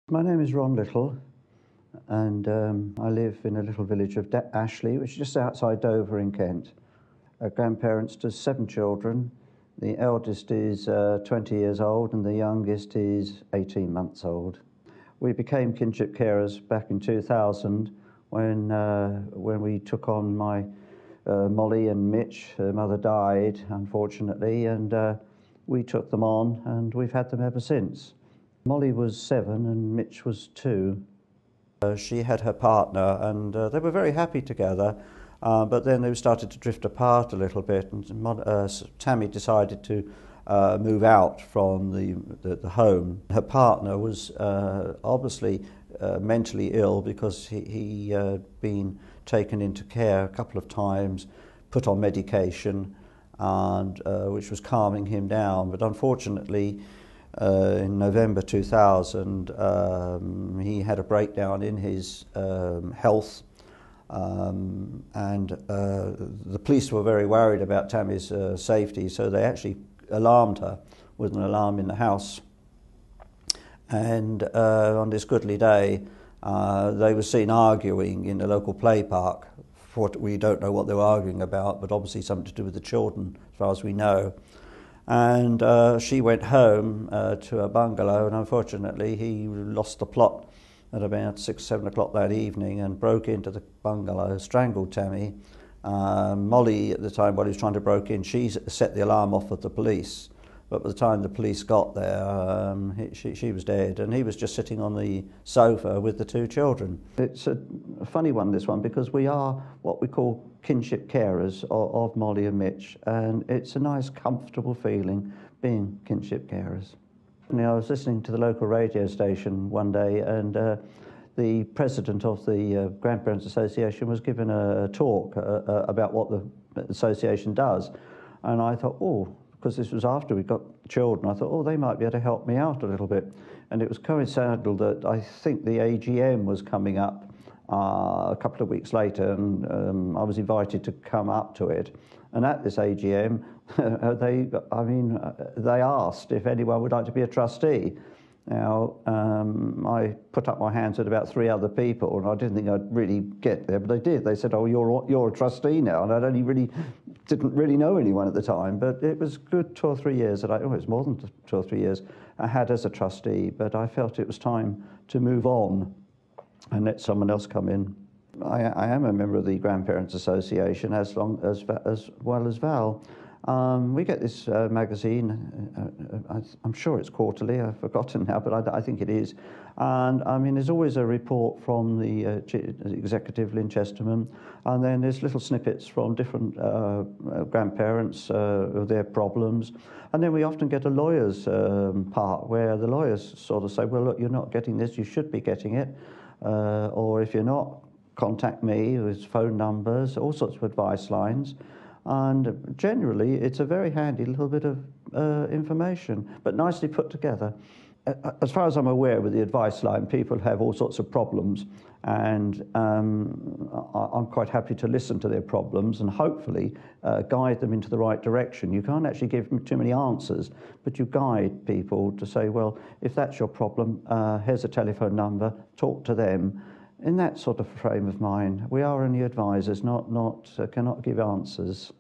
My name is Ron Little, and I live in a little village of Ashley, which is just outside Dover in Kent. Grandparents to 7 children. The eldest is 20 years old and the youngest is 18 months old. We became kinship carers back in 2000 when we took on my Molly and Mitch. Her mother died, unfortunately, and we took them on, and we've had them ever since. Molly was 7 and Mitch was 2. She had her partner and they were very happy together, but then they started to drift apart a little bit, and Tammy decided to move out from the home. Her partner was obviously mentally ill because he had been taken into care a couple of times, put on medication, and which was calming him down, but unfortunately in November 2000, he had a breakdown in his health, and the police were very worried about Tammy's safety, so they actually alarmed her with an alarm in the house. And on this goodly day, they were seen arguing in the local play park. We don't know what they were arguing about, but obviously something to do with the children, as far as we know. And she went home to a bungalow, and unfortunately he lost the plot at about 6, 7 o'clock that evening and broke into the bungalow, strangled Tammy. Molly, at the time while he was trying to break in, she set the alarm off of the police, but by the time the police got there, she was dead, and he was just sitting on the sofa with the 2 children. It's a funny one, this one, because we are what we call kinship carers of Molly and Mitch, and it's a nice, comfortable feeling being kinship carers. I was listening to the local radio station one day, and the president of the Grandparents Association was given a talk about what the association does, and I thought, because this was after we got children, I thought, they might be able to help me out a little bit. And it was coincidental that I think the AGM was coming up a couple of weeks later, and I was invited to come up to it. And at this AGM, they asked if anyone would like to be a trustee. Now, I put up my hands with about 3 other people, and I didn't think I'd really get there, but they did. They said, you're a trustee now, and didn't really know anyone at the time, but it was good 2 or 3 years that it was more than 2 or 3 years I had as a trustee, but I felt it was time to move on and let someone else come in. I am a member of the Grandparents Association as well as Val. We get this magazine, I'm sure it's quarterly, I've forgotten now, but I think it is. And there's always a report from the executive, Lynn Chesterman, and then there's little snippets from different grandparents of their problems. And then we often get a lawyer's part where the lawyers sort of say, well, look, you're not getting this, you should be getting it. Or if you're not, contact me with phone numbers, all sorts of advice lines. And generally, it's a very handy little bit of information, but nicely put together. As far as I'm aware, with the advice line, people have all sorts of problems, and I'm quite happy to listen to their problems and hopefully guide them into the right direction. You can't actually give them too many answers, but you guide people to say, well, if that's your problem, here's a telephone number, talk to them. In that sort of frame of mind, we are only advisors, cannot give answers.